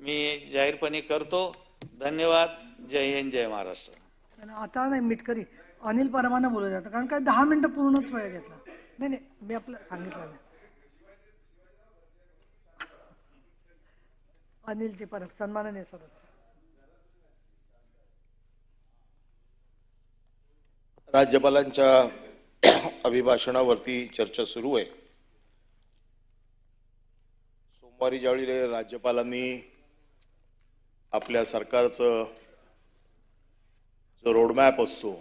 मी जाहीरपणे करतो। धन्यवाद। जय हिंद, जय महाराष्ट्र। आता नाही मिटकरी अनिल परमाने बोलू जातं, कारण काय 10 मिनिटं पूर्णच वेळ घेतला। नाही नाही, मी आपलं सांगितलं अनिलजी परब सन्माननीय सदस्य। राज्यपालांच्या अभिभाषणावरती चर्चा सुरू आहे। सोमवारी ज्यावेळी राज्यपालांनी आपल्या सरकारचं जो रोडमॅप असतो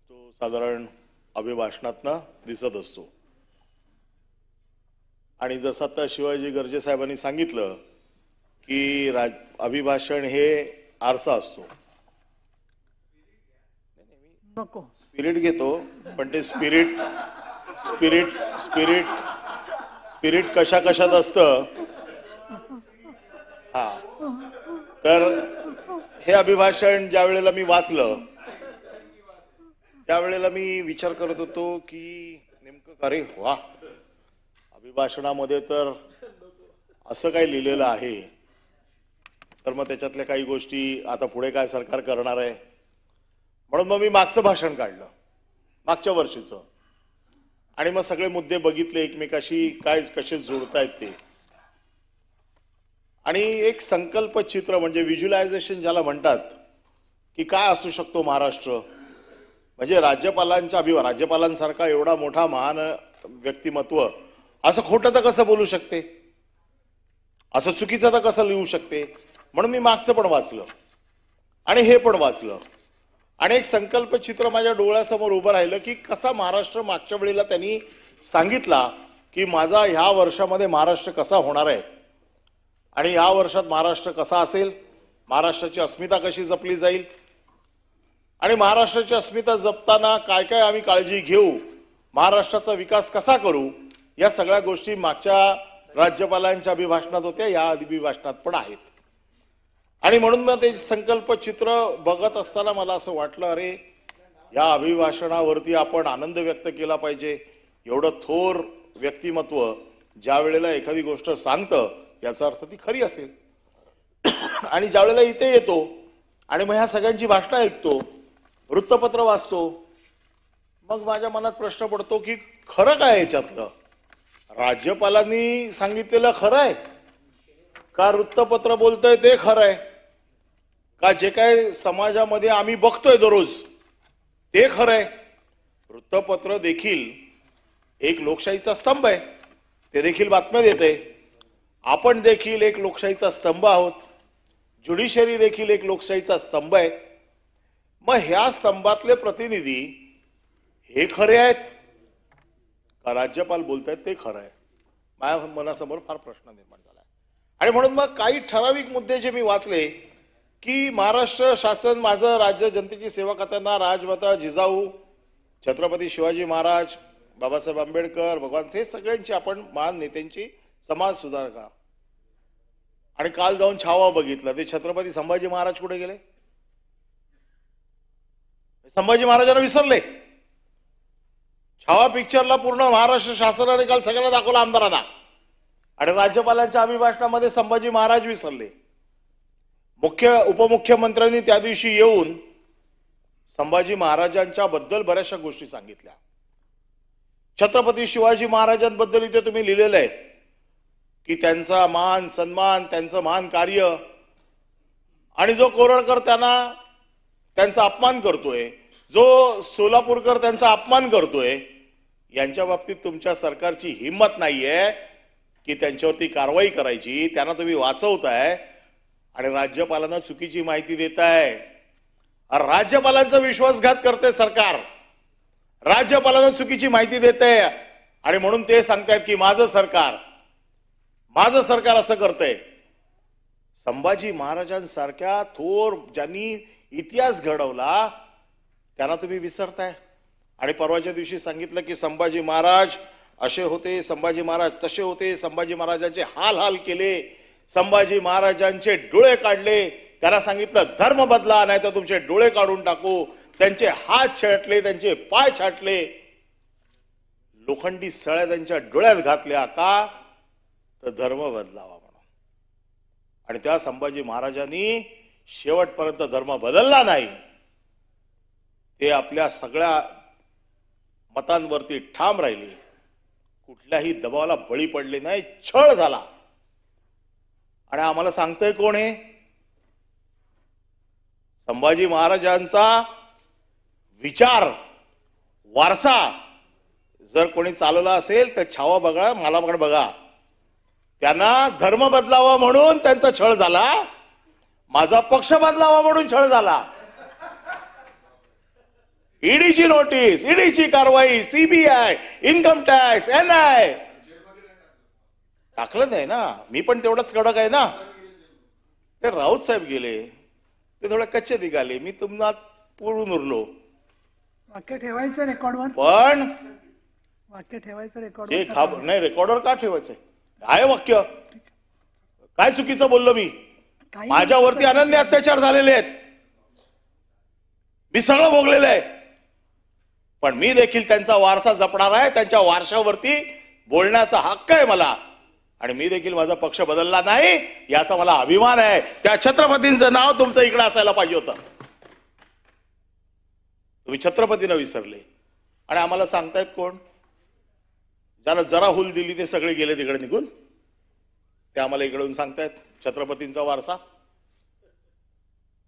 तो साधारण अभिभाषणातनं दिसत असतो। आणि जसं आता शिवाजी गर्जे साहेबांनी सांगितलं की अभिभाषण हे आरसा असतो। नको स्पिरिट घेतो, पण ते स्पिरिट स्पिरिट स्पिरिट स्पिरिट कशा कशात असतं। हा, तर हे अभिभाषण ज्या वेळेला मी वाचलं त्यावेळेला मी विचार करत होतो की नेमकं अरे वा, अभिभाषणामध्ये तर असं काही लिहिलेलं आहे, तर मग त्याच्यातल्या काही गोष्टी आता पुढे काय सरकार करणार आहे, म्हणून मग मी मागचं भाषण काढलं, मागच्या वर्षीचं, आणि मग सगळे मुद्दे बघितले एकमेकाशी काय कसे जोडतायत ते, आणि एक संकल्प चित्र म्हणजे व्हिज्युअलायझेशन ज्याला म्हणतात की काय असू शकतो महाराष्ट्र, म्हणजे राज्यपालांसारखा एवढा मोठा महान व्यक्तिमत्व असं खोटं तर कसं बोलू शकते, असं चुकीचं तर कसं लिहू शकते। म्हणून मी मागचं पण वाचलं आणि हे पण वाचलं, आणि एक संकल्प चित्र माझ्या डोळ्यासमोर उभं राहिलं की कसा महाराष्ट्र मागच्या वेळेला त्यांनी सांगितला की माझा ह्या वर्षामध्ये महाराष्ट्र कसा होणार आहे आणि ह्या वर्षात महाराष्ट्र कसा असेल, महाराष्ट्राची अस्मिता कशी जपली जाईल, आणि महाराष्ट्राची अस्मिता जपताना काय काय आम्ही काळजी घेऊ, महाराष्ट्राचा विकास कसा करू, या सगळ्या गोष्टी मागच्या राज्यपालांच्या अभिभाषणात होत्या, या अभिभाषणात पण आहेत। आणि म्हणून मग ते संकल्प चित्र बघत असताना मला असं वाटलं अरे या अभिभाषणावरती आपण आनंद व्यक्त केला पाहिजे। एवढं थोर व्यक्तिमत्व ज्या वेळेला एखादी गोष्ट सांगतं याचा अर्थ ती खरी असेल। आणि ज्या वेळेला इथे येतो आणि मग ह्या सगळ्यांची भाषणं ऐकतो, वृत्तपत्र वाचतो, मग माझ्या मनात प्रश्न पडतो की खरं काय याच्यातलं, राज्यपालांनी सांगितलेलं खरं आहे का, वृत्तपत्र बोलतोय ते खरं आहे का, जे काय समाजामध्ये आम्ही बघतोय दररोज ते खरं आहे। वृत्तपत्र देखील एक लोकशाहीचा स्तंभ आहे, ते देखील बातम्या देते, आपण देखील एक लोकशाहीचा स्तंभ आहोत, ज्युडिशरी देखील एक लोकशाहीचा स्तंभ आहे। मग ह्या स्तंभातले प्रतिनिधी हे खरे आहेत का राज्यपाल बोलतायत ते खरं आहे, माझ्या मनासमोर फार प्रश्न निर्माण झाला। आणि म्हणून मग काही ठराविक मुद्दे जे मी वाचले की महाराष्ट्र शासन माझं राज्य जनतेची सेवा करताना राजमाता जिजाऊ, छत्रपती शिवाजी महाराज, बाबासाहेब आंबेडकर, भगवान हे सगळ्यांची आपण महान नेत्यांची समाज सुधारका। आणि काल जाऊन छावा बघितला, ते छत्रपती संभाजी महाराज कुठे गेले, संभाजी महाराजांना विसरले। छावा पिक्चरला पूर्ण महाराष्ट्र शासनाने काल सगळ्यांना दाखवला आमदारांना, आणि राज्यपालांच्या अभिभाषणामध्ये संभाजी महाराज विसरले। उपमुख्यमंत्र्यांनी त्या दिवशी येऊन संभाजी महाराजांच्या बद्दल बऱ्याचशा गोष्टी सांगितल्या। छत्रपती शिवाजी महाराजांबद्दल इथे तुम्ही लिहिलेलं आहे की त्यांचा मान सन्मान, त्यांचं महान कार्य, आणि जो कोरळकर त्यांचा अपमान करतोय, जो सोलापूरकर त्यांचा अपमान करतोय, यांच्या बाबतीत तुमच्या सरकारची हिम्मत नाहीये की त्यांच्यावरती कारवाई करायची, त्यांना तुम्ही वाचवताय आणि राज्यपालांना चुकीची माहिती देताय। राज्यपालांचा विश्वासघात करते सरकार, राज्यपालांना चुकीची माहिती देते, आणि म्हणून ते सांगतायत की माझं सरकार असं करतंय। संभाजी महाराजांसारख्या थोर ज्यांनी इतिहास घडवला त्यांना तुम्ही विसरताय। आणि परवाच्या दिवशी सांगितलं की संभाजी महाराज असे होते, संभाजी महाराज तसे होते, संभाजी महाराजांचे हाल केले, संभाजी महाराजांचे डोळे काढले, त्यांना सांगितलं धर्म बदला नाही तर तुमचे डोळे काढून टाकू, त्यांचे हात छाटले, त्यांचे पाय छाटले, लोखंडी सळ्या त्यांच्या डोळ्यात घातल्या का तर धर्म बदलावा म्हणून। आणि त्या संभाजी महाराजांनी शेवटपर्यंत धर्म बदलला नाही. ते आपल्या सगळ्या मतांवरती ठाम राहिले, कुठल्याही दबावाला बळी पडले नाही, छळ झाला. आणि आम्हाला सांगतोय कोण आहे? संभाजी महाराजांचा विचार वारसा जर कोणी चालवला असेल तर छावा बघा, मला पण बघा. त्यांना धर्म बदलावा म्हणून त्यांचा छळ झाला, माझा पक्ष बदलावा म्हणून छळ झाला. ईडीची नोटीस, ईडीची कारवाई, सीबीआय, इन्कम टॅक्स, एनआय टाकलं नाही ना. मी पण तेवढंच कडक आहे ना. ते राऊत साहेब गेले, ते थोडे कच्चे निघाले, मी तुम्हाला पुरून उरलो. वाक्य ठेवायचं रेकॉर्डवर, पण वाक्य ठेवायचं हे रेकॉर्डवर. नाही, रेकॉर्डवर का ठेवायचंय? आहे वाक्य. काय चुकीचं बोललो मी? काही माझ्यावरती अनन्य अत्याचार झालेले आहेत, मी सगळं भोगलेलं आहे. पण मी देखील त्यांचा वारसा जपणार आहे, त्यांच्या वारशावरती बोलण्याचा हक्क आहे मला. आणि मी देखील माझा पक्ष बदलला नाही याचा मला अभिमान आहे. त्या छत्रपतींचं नाव तुमचं इकडे असायला पाहिजे होतं. तुम्ही छत्रपतींना विसरले. आणि आम्हाला सांगतायत कोण? ज्याला जरा हुल दिली ते सगळे गेले तिकडे निघून. ते आम्हाला इकडून सांगतायत छत्रपतींचा वारसा.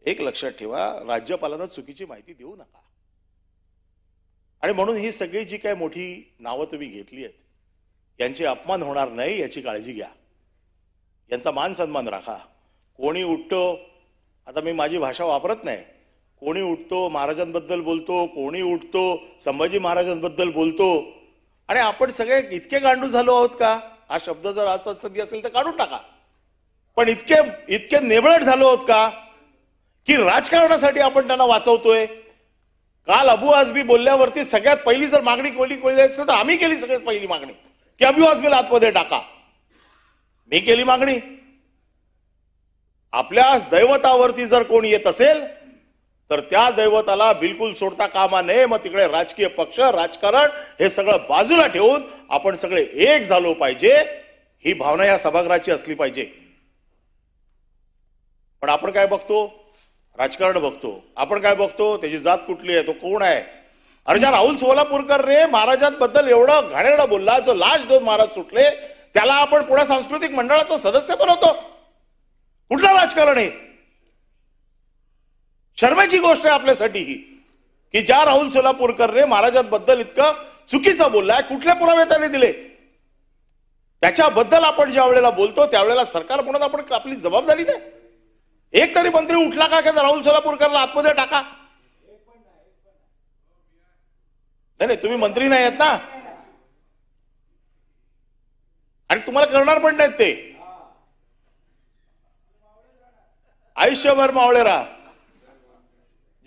एक लक्षात ठेवा, राज्यपालांना चुकीची माहिती देऊ नका. आणि म्हणून ही सगळी जी काय मोठी नावं तुम्ही घेतली आहेत, यांचे अपमान होणार नाही याची काळजी घ्या. यांचा मान सन्मान राखा. कोणी उठतो, आता मी माझी भाषा वापरत नाही, कोणी उठतो महाराजांबद्दल बोलतो, कोणी उठतो संभाजी महाराजांबद्दल बोलतो. आणि आपण सगळे इतके गांडू झालो आहोत का? हा शब्द जर असत्य असेल तर काढून टाका. पण इतके नेबळट झालो आहोत का की राजकारणासाठी आपण त्यांना वाचवतोय? काल अबू आझमी बोलल्यावरती सगळ्यात पहिली जर मागणी कोणी असेल तर आम्ही केली सगळ्यात पहिली मागणी की अबू आझमीला आतमध्ये टाका. मी केली मागणी. आपल्या दैवतावरती जर कोणी येत असेल तर त्या दैवताला बिलकुल सोडता कामा नये. मग तिकडे राजकीय पक्ष, राजकारण हे सगळं बाजूला ठेवून आपण सगळे एक झालो पाहिजे, ही भावना या सभागृहाची असली पाहिजे. पण आपण काय बघतो? राजकारण बघतो. आपण काय बघतो? त्याची जात कुठली आहे, तो कोण आहे. अरे ज्या राहुल सोलापूरकर रे महाराजांबद्दल एवढं घाणेरडं बोलला, जो लाच देऊन महाराज सुटले, त्याला आपण पुणे सांस्कृतिक मंडळाचा सदस्य बनवतो. कुठलं राजकारण आहे? शर्मेची गोष्ट आहे आपल्यासाठी ही की ज्या राहुल सोलापूरकर रे महाराजांबद्दल इतकं चुकीचं बोललाय, कुठले पुरावे त्याने दिले, त्याच्याबद्दल आपण ज्या वेळेला बोलतो त्यावेळेला सरकार म्हणून आपण आपली जबाबदारी दे. एक तरी मंत्री उठला का की राहुल सोलापूरकरला आतमध्ये टाका? नाही, तुम्ही मंत्री नाही आहेत ना, आणि तुम्हाला करणार पण नाहीत ते. आयुष्यभर मावळे राहा.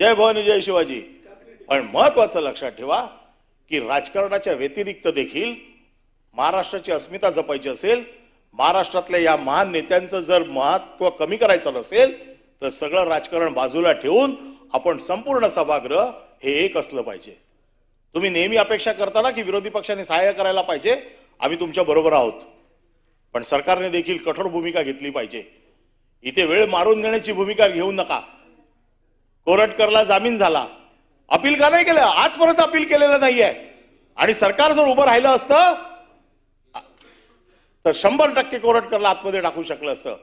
जय भवानी जय शिवाजी. पण महत्वाचं लक्षात ठेवा की राजकारणाच्या व्यतिरिक्त देखील महाराष्ट्राची अस्मिता जपायची असेल, महाराष्ट्रातल्या या महान नेत्यांचं जर महत्व कमी करायचं नसेल तर सगळं राजकारण बाजूला ठेवून आपण संपूर्ण सभागृह हे एक असलं पाहिजे. तुम्ही नेहमी अपेक्षा करता की विरोधी पक्षाने सहाय्य करायला पाहिजे. आम्ही तुमच्या बरोबर आहोत, पण सरकारने देखील कठोर भूमिका घेतली पाहिजे. इथे वेळ मारून देण्याची भूमिका घेऊ नका. कोरटकरला जामीन झाला, अपील का नाही केलं? आजपर्यंत अपील केलेलं नाहीये. आणि सरकार जर उभं राहिलं असतं तर 100% कोरटकरला आतमध्ये टाकू शकलं असतं.